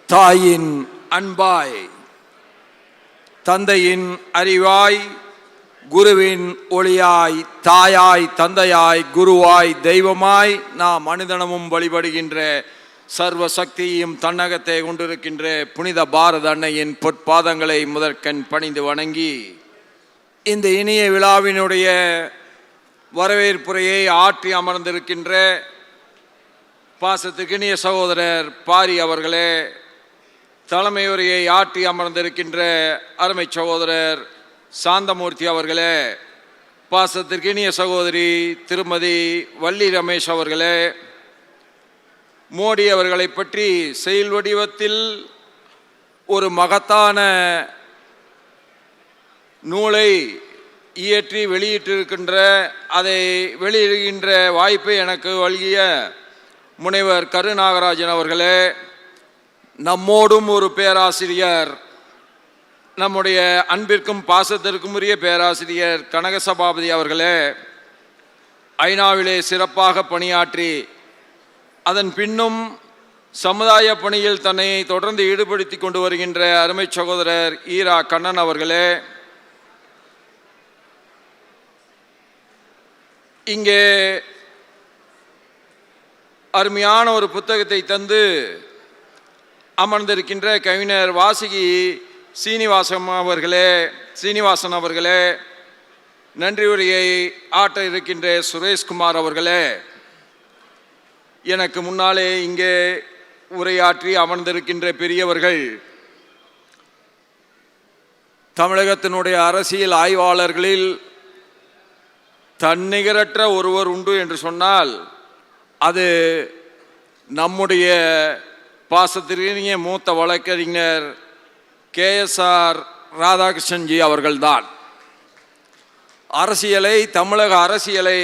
தாயின் அன்பாய், தந்தையின் அறிவாய், குருவின் ஒளியாய், தாயாய், தந்தையாய், குருவாய், தெய்வமாய் நாம் அனுதினமும் வழிபடுகின்ற சர்வ சக்தியையும் தன்னகத்தை கொண்டிருக்கின்ற புனித பாரத அன்னையின் பொற்பாதங்களை முதற்கண் பணிந்து வணங்கி இந்த இனிய விழாவினுடைய வரவேற்புரையை ஆற்றி அமர்ந்திருக்கின்ற பாசத்துக்கினிய சகோதரர் பாரி அவர்களே, தலைமையுரையை ஆற்றி அமர்ந்திருக்கின்ற அருமை சகோதரர் சாந்தமூர்த்தி அவர்களே, பாசத்திற்கினிய சகோதரி திருமதி வள்ளி ரமேஷ் அவர்களே, மோடி அவர்களை பற்றி செயல் வடிவத்தில் ஒரு மகத்தான நூலை இயற்றி வெளியிட்டிருக்கின்ற, அதை வெளியிடுகின்ற வாய்ப்பை எனக்கு வழங்கிய முனைவர் கருநாகராஜன் அவர்களே, நம்மோடும் ஒரு பேராசிரியர், நம்முடைய அன்பிற்கும் பாசத்திற்கும் உரிய பேராசிரியர் கனகசபாபதி அவர்களே, ஐநாவிலே சிறப்பாக பணியாற்றி அதன் பின்னும் சமுதாய பணியில் தன்னை தொடர்ந்து ஈடுபடுத்தி கொண்டு வருகின்ற அருமை சகோதரர் ஈரா கண்ணன் அவர்களே, இங்கே அருமையான ஒரு புத்தகத்தை தந்து அமர்ந்திருக்கின்ற கவிஞர் வாசுகி சீனிவாசன் அவர்களே, நன்றி உரையை ஆற்ற இருக்கின்ற சுரேஷ்குமார் அவர்களே, எனக்கு முன்னாலே இங்கே உரையாற்றி அமர்ந்திருக்கின்ற பெரியவர்கள், தமிழகத்தினுடைய அரசியல் ஆய்வாளர்களில் தன்னிகரற்ற ஒருவர் உண்டு என்று சொன்னால் அது நம்முடைய பாசத்திற்கினிய மூத்த வழக்கறிஞர் KSR ராதாகிருஷ்ணன்ஜி அவர்கள்தான். அரசியலை, தமிழக அரசியலை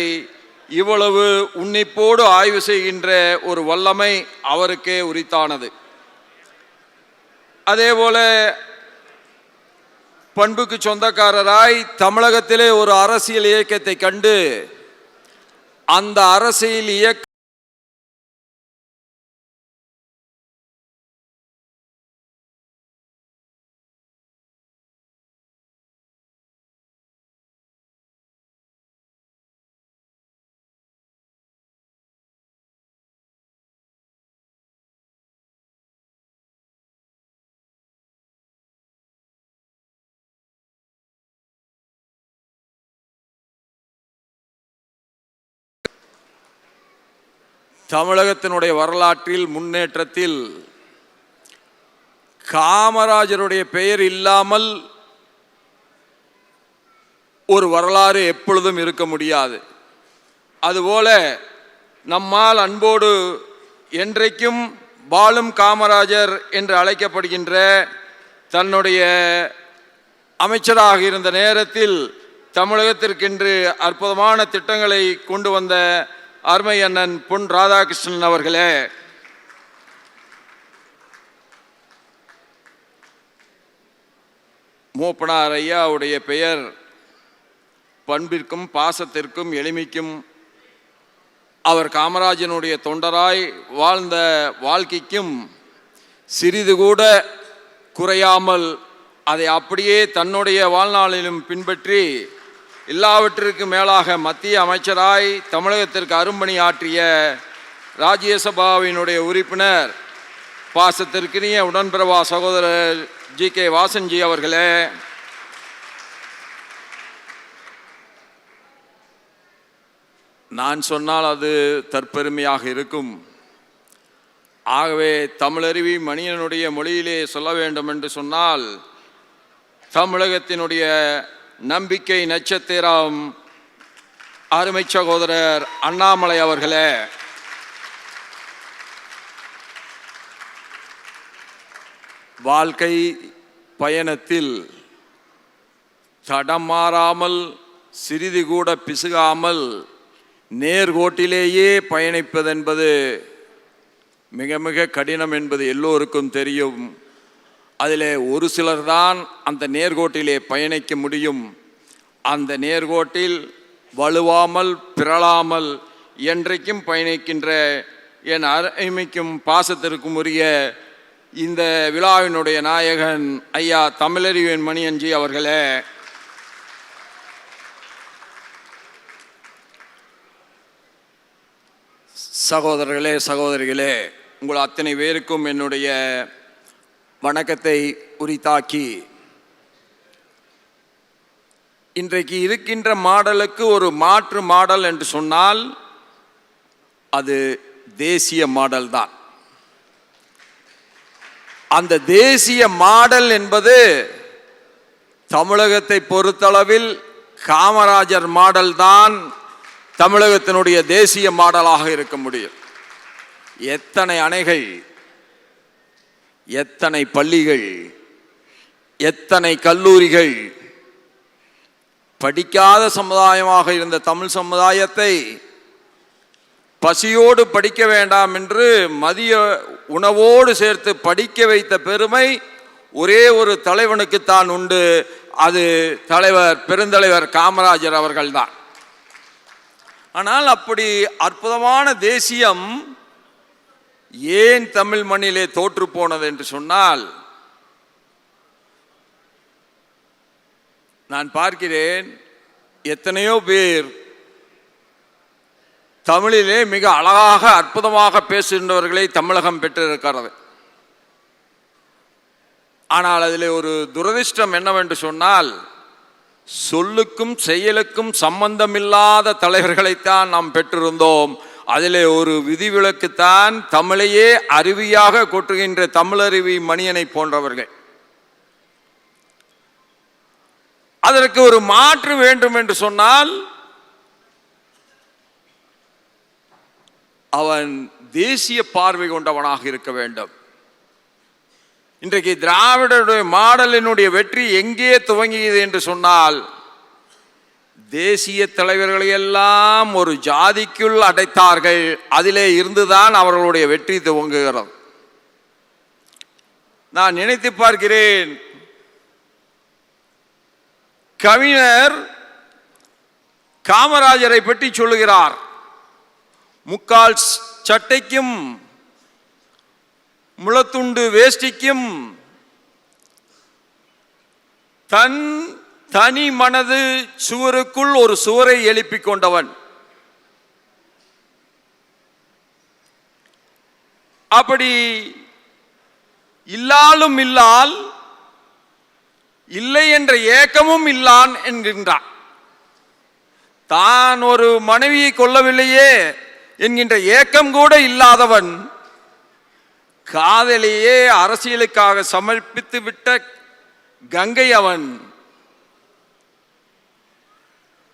இவ்வளவு உன்னிப்போடு ஆய்வு செய்கின்ற ஒரு வல்லமை அவருக்கே உரித்தானது. அதேபோல பண்புக்கு சொந்தக்காரராய் தமிழகத்திலே ஒரு அரசியல் இயக்கத்தை கண்டு அந்த அரசியல் இயக்க தமிழகத்தினுடைய வரலாற்றில் முன்னேற்றத்தில் காமராஜருடைய பெயர் இல்லாமல் ஒரு வரலாறு எப்பொழுதும் இருக்க முடியாது. அதுபோல நம்மால் அன்போடு என்றைக்கும் பாலும் காமராஜர் என்று அழைக்கப்படுகின்ற தன்னுடைய அமைச்சராக இருந்த நேரத்தில் தமிழகத்திற்கென்று அற்புதமான திட்டங்களை கொண்டு வந்த அருமை அண்ணன் பொன் ராதாகிருஷ்ணன் அவர்களே, மூப்பனார் ஐயாவுடைய பெயர் பண்பிற்கும் பாசத்திற்கும் எளிமைக்கும் அவர் காமராஜனுடைய தொண்டராய் வாழ்ந்த வாழ்க்கைக்கும் சிறிது கூட குறையாமல் அதை அப்படியே தன்னுடைய வாழ்நாளிலும் பின்பற்றி எல்லாவற்றிற்கும் மேலாக மத்திய அமைச்சராய் தமிழகத்திற்கு அரும்பணி ஆற்றிய ராஜ்யசபாவினுடைய உறுப்பினர் பாசத்திற்கினிய உடன்பிறவா சகோதரர் GK வாசன்ஜி அவர்களே, நான் சொன்னால் அது தற்பெருமையாக இருக்கும். ஆகவே தமிழருவி மணியனுடைய மொழியிலே சொல்ல வேண்டும் என்று சொன்னால், தமிழகத்தினுடைய நம்பிக்கை நட்சத்திரம் அருமை சகோதரர் அண்ணாமலை அவர்களே, வாழ்க்கை பயணத்தில் தடம் மாறாமல் சிறிது கூட பிசுகாமல் நேர்கோட்டிலேயே பயணிப்பதென்பது மிக மிக கடினம் என்பது எல்லோருக்கும் தெரியும். அதில் ஒரு சிலர் தான் அந்த நேர்கோட்டிலே பயணிக்க முடியும். அந்த நேர்கோட்டில் வலுவாமல் பிறழாமல் என்றைக்கும் பயணிக்கின்ற என் அருமைக்கும் பாசத்திற்கும் உரிய இந்த விழாவினுடைய நாயகன் ஐயா தமிழறிவின் மணியன்ஜி அவர்களே, சகோதரர்களே, சகோதரிகளே, உங்கள் அத்தனை பேருக்கும் என்னுடைய வணக்கத்தை உரித்தாக்கி, இன்றைக்கு இருக்கின்ற மாடலுக்கு ஒரு மாற்று மாடல் என்று சொன்னால் அது தேசிய மாடல் தான். அந்த தேசிய மாடல் என்பது தமிழகத்தை பொறுத்தளவில் காமராஜர் மாடல் தான் தமிழகத்தினுடைய தேசிய மாடலாக இருக்க முடியும். எத்தனை அணைகள், எத்தனை பள்ளிகள், எத்தனை கல்லூரிகள், படிக்காத சமுதாயமாக இருந்த தமிழ் சமுதாயத்தை பசியோடு படிக்க வேண்டாம் என்று மதிய உணவோடு சேர்த்து படிக்க வைத்த பெருமை ஒரே ஒரு தலைவனுக்குத்தான் உண்டு. அது தலைவர் பெருந்தலைவர் காமராஜர் அவர்கள்தான். ஆனால் அப்படி அற்புதமான தேசியம் ஏன் தமிழ் மண்ணிலே தோற்று போனது என்று சொன்னால், நான் பார்க்கிறேன் எத்தனையோ பேர் தமிழிலே மிக அழகாக அற்புதமாக பேசுகின்றவர்களை தமிழகம் பெற்றிருக்கிறது. ஆனால் அதிலே ஒரு துரதிர்ஷ்டம் என்னவென்று சொன்னால், சொல்லுக்கும் செயலுக்கும் சம்பந்தமில்லாத தலைவர்களைத்தான் நாம் பெற்றிருந்தோம். அதிலே ஒரு விதிவிலக்குத்தான் தமிழையே அருவியாக கொட்டுகின்ற தமிழருவி மணியனை போன்றவர்கள். அதற்கு ஒரு மாற்று வேண்டும் என்று சொன்னால் அவன் தேசிய பார்வை கொண்டவனாக இருக்க வேண்டும். இன்றைக்கு திராவிடருடைய மாடலினுடைய வெற்றி எங்கே துவங்கியது என்று சொன்னால், தேசிய தலைவர்களை எல்லாம் ஒரு ஜாதிக்குள் அடைத்தார்கள். அதிலே இருந்துதான் அவர்களுடைய வெற்றி துவங்குகிறது. நான் நினைத்து பார்க்கிறேன், கவிஞர் காமராஜரை பற்றி சொல்லுகிறார். முக்கால் சட்டைக்கும் முளத்துண்டு வேஷ்டிக்கும் தன் தனி மனது சுவருக்குள் ஒரு சுவரை எழுப்பிக் கொண்டவன். அப்படி இல்லாலும் இல்லால், இல்லை என்ற ஏக்கமும் இல்லான் என்கின்றான். தான் ஒரு மனைவியை கொல்லவில்லையே என்கின்ற ஏக்கம் கூட இல்லாதவன், காதலியே அரசியலுக்காக சமர்ப்பித்து விட்ட கங்கை அவன்.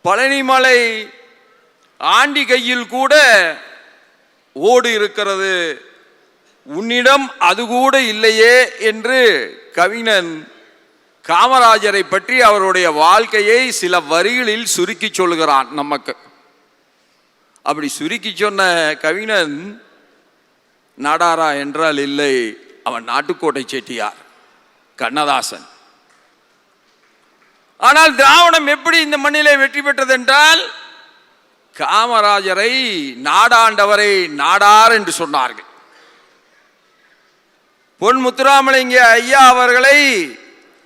பழனிமலை ஆண்டி கையில் கூட ஓடு இருக்கிறது, உன்னிடம் அது கூட இல்லையே என்று கவிஞன் காமராஜரை பற்றி அவருடைய வாழ்க்கையை சில வரிகளில் சுருக்கி சொல்கிறான் நமக்கு. அப்படி சுருக்கி சொன்ன கவிஞன் நாடாரா என்றால் இல்லை, அவன் நாட்டுக்கோட்டை செட்டியார் கண்ணதாசன். ஆனால் திராவிடம் எப்படி இந்த மண்ணிலே வெற்றி பெற்றது என்றால், காமராஜரை நாடாண்டவரை நாடார் என்று சொன்னார்கள். பொன் முத்துராமலிங்க ஐயா அவர்களை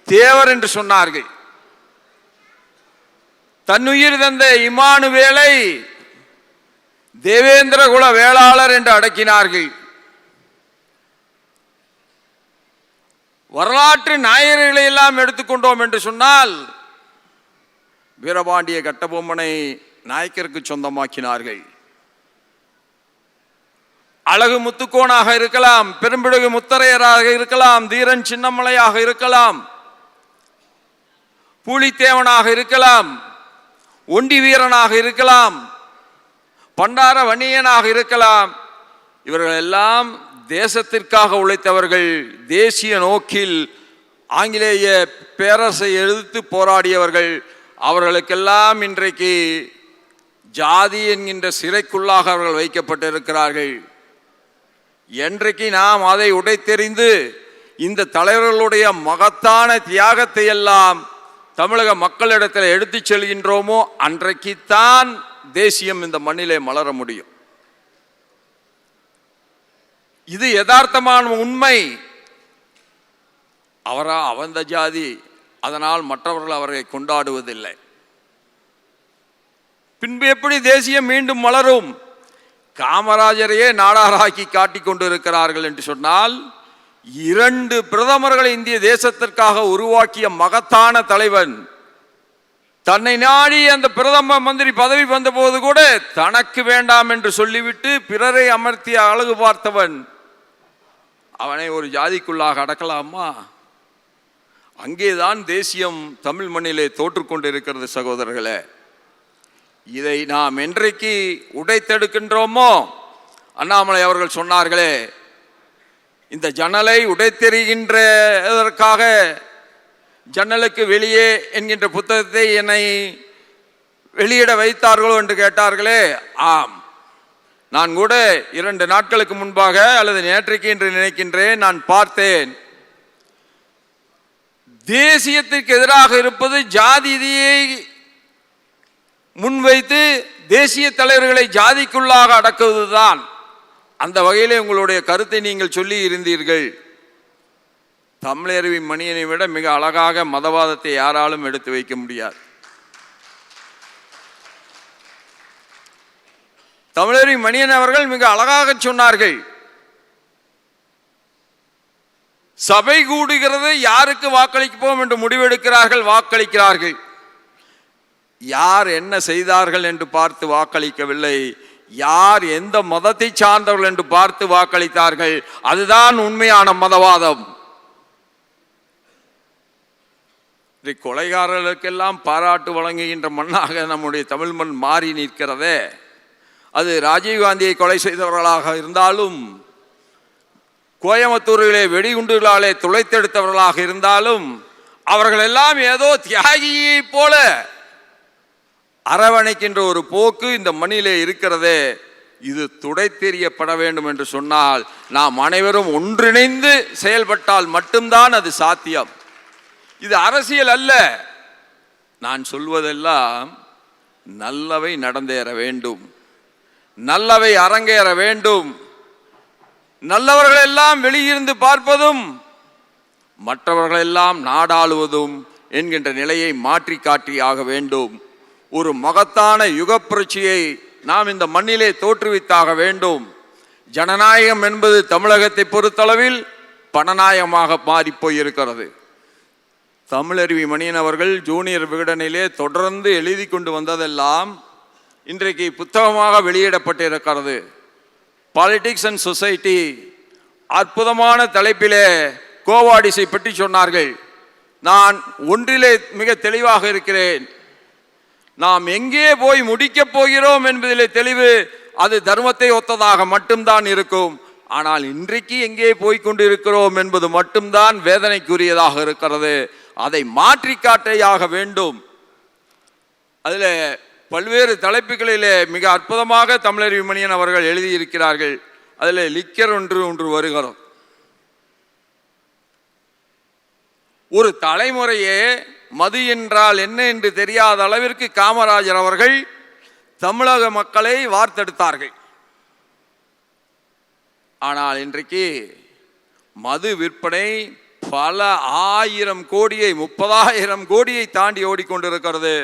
தேவர் என்று சொன்னார்கள். தன்னுயிர் தந்த இமானுவேலை தேவேந்திர குல வேளாளர் என்று அடக்கினார்கள். வரலாற்று நாயகர்களை எல்லாம் எடுத்துக்கொண்டோம் என்று சொன்னால், வீரபாண்டிய கட்டபொம்மனை நாயக்கருக்கு சொந்தமாக்கினார்கள். அழகு முத்துக்கோனாக இருக்கலாம், பெரும்பிடுகு முத்தரையராக இருக்கலாம், தீரன் சின்னமலையாக இருக்கலாம், பூலித்தேவனாக இருக்கலாம், ஒண்டி வீரனாக இருக்கலாம், பண்டார வன்னியனாக இருக்கலாம். இவர்கள் எல்லாம் தேசத்திற்காக உழைத்தவர்கள். தேசிய நோக்கில் ஆங்கிலேய பேரரசை எதிர்த்து போராடியவர்கள். அவர்களுக்கெல்லாம் இன்றைக்கு ஜாதி என்கின்ற சிறைக்குள்ளாக அவர்கள் வைக்கப்பட்டிருக்கிறார்கள். என்றைக்கு நாம் அதை உடைத்தெறிந்து இந்த தலைவர்களுடைய மகத்தான தியாகத்தை எல்லாம் தமிழக மக்களிடத்தில் எடுத்துச் செல்கின்றோமோ, அன்றைக்குத்தான் தேசியம் இந்த மண்ணிலே மலர முடியும். இது யதார்த்தமான உண்மை. அவந்த ஜாதி, அதனால் மற்றவர்கள் அவரை கொண்டாடுவதில்லை. பின்பு எப்படி தேசியம் மீண்டும் மலரும்? காமராஜரையே நாடாராக்கி காட்டிக் கொண்டிருக்கிறார்கள் என்று சொன்னால், 2 பிரதமர்களை இந்திய தேசத்திற்காக உருவாக்கிய மகத்தான தலைவன், தன்னை நாடி அந்த பிரதம மந்திரி பதவி வந்தபோது கூட தனக்கு வேண்டாம் என்று சொல்லிவிட்டு பிறரை அமர்த்திய அழகு பார்த்தவன், அவனை ஒரு ஜாதிக்குள்ளாக அடக்கலாமா? அங்கேதான் தேசியம் தமிழ் மண்ணிலே தோற்றுக்கொண்டிருக்கிறது சகோதரர்களே. இதை நாம் என்றைக்கு உடைத்தெடுக்கின்றோமோ, அண்ணாமலை அவர்கள் சொன்னார்களே, இந்த ஜன்னலை உடைத்தெறிகின்றதற்காக ஜன்னலுக்கு வெளியே என்கின்ற புத்தகத்தை என்னை வெளியிட வைத்தார்களோ என்று கேட்டார்களே. ஆம், நான் கூட 2 நாட்களுக்கு முன்பாக அல்லது நேற்றைக்கு என்று நினைக்கின்றேன், நான் பார்த்தேன். தேசியத்திற்கு எதிராக இருப்பது ஜாதியை முன்வைத்து தேசிய தலைவர்களை ஜாதிக்குள்ளாக அடக்குவதுதான். அந்த வகையிலே உங்களுடைய கருத்தை நீங்கள் சொல்லி இருந்தீர்கள். தமிழருவி மணியனை விட மிக அழகாக மதவாதத்தை யாராலும் எடுத்து வைக்க முடியாது. தமிழருவி மணியன் அவர்கள் மிக அழகாக சொன்னார்கள், சபை கூடுகிறது, யாருக்கு வாக்களிப்போம் என்று முடிவெடுக்கிறார்கள், வாக்களிக்கிறார்கள். யார் என்ன செய்தார்கள் என்று பார்த்து வாக்களிக்கவில்லை, யார் எந்த மதத்தை சார்ந்தவர்கள் என்று பார்த்து வாக்களித்தார்கள். அதுதான் உண்மையான மதவாதம். கொலைகாரர்களுக்கெல்லாம் பாராட்டு வழங்குகின்ற மண்ணாக நம்முடைய தமிழ் மண் மாறி நிற்கிறதே. அது ராஜீவ்காந்தியை கொலை செய்தவர்களாக இருந்தாலும், கோயம்புத்தூரிலே வெடிகுண்டுகளாலே துளைத்தெடுத்தவர்களாக இருந்தாலும், அவர்கள் எல்லாம் ஏதோ தியாகியை போல அரவணைக்கின்ற ஒரு போக்கு இந்த மண்ணிலே இருக்கிறதே. இது துடைத்தெறியப்பட வேண்டும் என்று சொன்னால் நாம் அனைவரும் ஒன்றிணைந்து செயல்பட்டால் மட்டும்தான் அது சாத்தியம். இது அரசியல் அல்ல. நான் சொல்வதெல்லாம் நல்லவை நடந்தேற வேண்டும், நல்லவை அரங்கேற வேண்டும். நல்லவர்கள் எல்லாம் வெளியிருந்து பார்ப்பதும் மற்றவர்கள் எல்லாம் நாடாளுவதும் என்கின்ற நிலையை மாற்றி காட்டி ஆக வேண்டும். ஒரு மகத்தான யுக புரட்சியை நாம் இந்த மண்ணிலே தோற்றுவித்தாக வேண்டும். ஜனநாயகம் என்பது தமிழகத்தை பொறுத்தளவில் பணநாயகமாக மாறிப்போயிருக்கிறது. தமிழருவி மணியன் அவர்கள் ஜூனியர் விகடனிலே தொடர்ந்து எழுதி கொண்டு வந்ததெல்லாம் இன்றைக்கு புத்தகமாக வெளியிடப்பட்டிருக்கிறது. பாலிடிக்ஸ் அண்ட் சொசைட்டி, அற்புதமான தலைப்பிலே கோவாடிஸை பற்றி சொன்னார்கள். நான் ஒன்றிலே மிக தெளிவாக இருக்கிறேன், நாம் எங்கே போய் முடிக்கப் போகிறோம் என்பதிலே தெளிவு. அது தர்மத்தை ஒத்ததாக மட்டும்தான் இருக்கும். ஆனால் இன்றைக்கு எங்கே போய்கொண்டு இருக்கிறோம் என்பது மட்டும்தான் வேதனைக்குரியதாக இருக்கிறது. அதை மாற்றி காட்டையாக வேண்டும். அதில் பல்வேறு தலைப்புகளிலே மிக அற்புதமாக தமிழருவி மணியன் அவர்கள் எழுதியிருக்கிறார்கள். அதில் லிக்கர் ஒன்று வருகிறது. ஒரு தலைமுறையே மது என்றால் என்ன என்று தெரியாத அளவிற்கு காமராஜர் அவர்கள் தமிழக மக்களை வார்த்தெடுத்தார்கள். ஆனால் இன்றைக்கு மது விற்பனை பல 1000 கோடியை 30,000 கோடியை தாண்டி ஓடிக்கொண்டிருக்கிறது.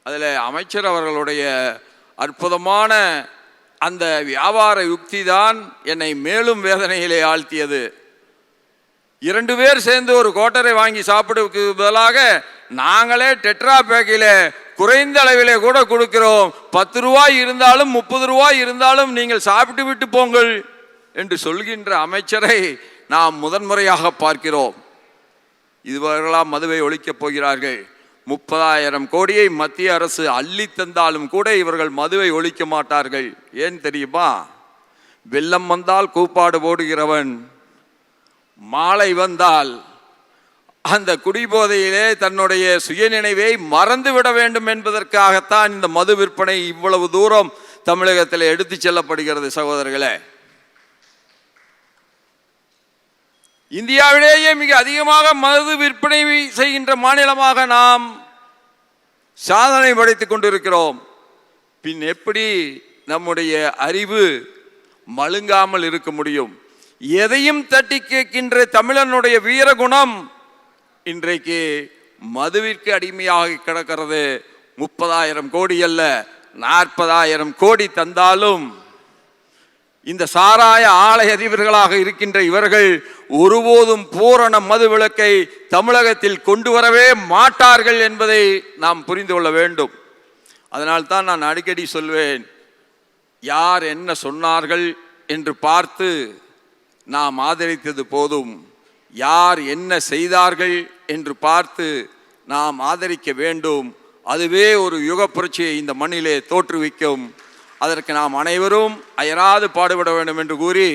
அதில் அமைச்சர் அவர்களுடைய அற்புதமான அந்த வியாபார யுக்தி தான் என்னை மேலும் வேதனையிலே ஆழ்த்தியது. 2 பேர் சேர்ந்து ஒரு கோட்டரை வாங்கி சாப்பிடுவதற்கு பதிலாக நாங்களே டெட்ரா பேக்கில் குறைந்த அளவிலே கூட கொடுக்கிறோம், 10 ரூபாய் இருந்தாலும் 30 ரூபாய் இருந்தாலும் நீங்கள் சாப்பிட்டு விட்டு போங்கள் என்று சொல்கின்ற அமைச்சரை நாம் முதன்முறையாக பார்க்கிறோம். இதுவரையெல்லாம் மதுவை ஒழிக்கப் போகிறார்கள். 30,000 கோடியை மத்திய அரசு அள்ளி தந்தாலும் கூட இவர்கள் மதுவை ஒழிக்க மாட்டார்கள். ஏன் தெரியுமா? வெள்ளம் வந்தால் கூப்பாடு போடுகிறவன், மாலை வந்தால் அந்த குடிபோதையிலே தன்னுடைய சுயநினைவை மறந்துவிட வேண்டும் என்பதற்காகத்தான் இந்த மது விற்பனை இவ்வளவு தூரம் தமிழகத்தில் எடுத்து செல்லப்படுகிறது. சகோதரர்களே, இந்தியாவிலேயே மிக அதிகமாக மது விற்பனை செய்கின்ற மாநிலமாக நாம் சாதனை படைத்துக் கொண்டிருக்கிறோம். பின் எப்படி நம்முடைய அறிவு மழுங்காமல் இருக்க முடியும்? எதையும் தட்டி கேட்கின்ற தமிழனுடைய வீரகுணம் இன்றைக்கு மதுவிற்கு அடிமையாக கிடக்கிறது. 30,000 கோடி அல்ல, 40,000 கோடி தந்தாலும் இந்த சாராய ஆலை அதிபர்களாக இருக்கின்ற இவர்கள் ஒருபோதும் பூரண மது விலக்கை தமிழகத்தில் கொண்டு வரவே மாட்டார்கள் என்பதை நாம் புரிந்து கொள்ள வேண்டும். அதனால்தான் நான் அடிக்கடி சொல்வேன், யார் என்ன சொன்னார்கள் என்று பார்த்து நாம் ஆதரித்தது போதும், யார் என்ன செய்தார்கள் என்று பார்த்து நாம் ஆதரிக்க வேண்டும். அதுவே ஒரு யுக புரட்சியை இந்த மண்ணிலே தோற்றுவிக்கும். அதற்கு நாம் அனைவரும் அயராது பாடுபட வேண்டும் என்று கூறி,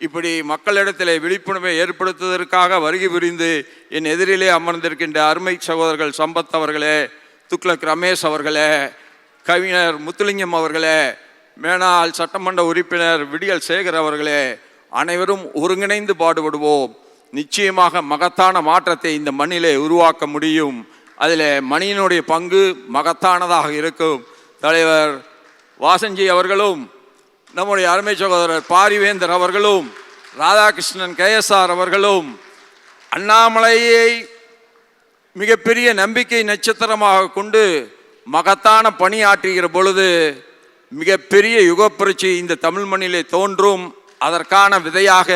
இப்படி மக்களிடத்திலே விழிப்புணர்வை ஏற்படுத்துவதற்காக வருகை புரிந்து என் எதிரிலே அமர்ந்திருக்கின்ற அருமை சகோதரர்கள் சம்பத் அவர்களே, துக்ளக் ரமேஷ் அவர்களே, கவிஞர் முத்துலிங்கம் அவர்களே, மேனாள் சட்டமன்ற உறுப்பினர் விடியல் சேகர் அவர்களே, அனைவரும் ஒருங்கிணைந்து பாடுபடுவோம். நிச்சயமாக மகத்தான மாற்றத்தை இந்த மண்ணிலே உருவாக்க முடியும். அதில் மணியினுடைய பங்கு மகத்தானதாக இருக்கும். தலைவர் வாசஞ்சி அவர்களும், நம்முடைய அருமை சகோதரர் பாரிவேந்தர் அவர்களும், ராதாகிருஷ்ணன் KSR அவர்களும் அண்ணாமலையை மிகப்பெரிய நம்பிக்கை நட்சத்திரமாக கொண்டு மகத்தான பணியாற்றுகிற பொழுது மிகப்பெரிய யுகப்புரட்சி இந்த தமிழ் மண்ணிலே தோன்றும். அதற்கான விதையாக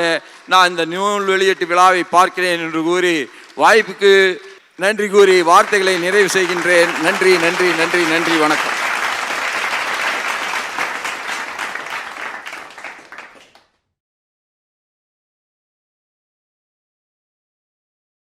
நான் இந்த நூல் வெளியீட்டு விழாவை பார்க்கிறேன் என்று கூறி, வாய்ப்புக்கு நன்றி கூறி வார்த்தைகளை நிறைவு செய்கின்றேன். நன்றி, நன்றி, நன்றி, நன்றி. வணக்கம்.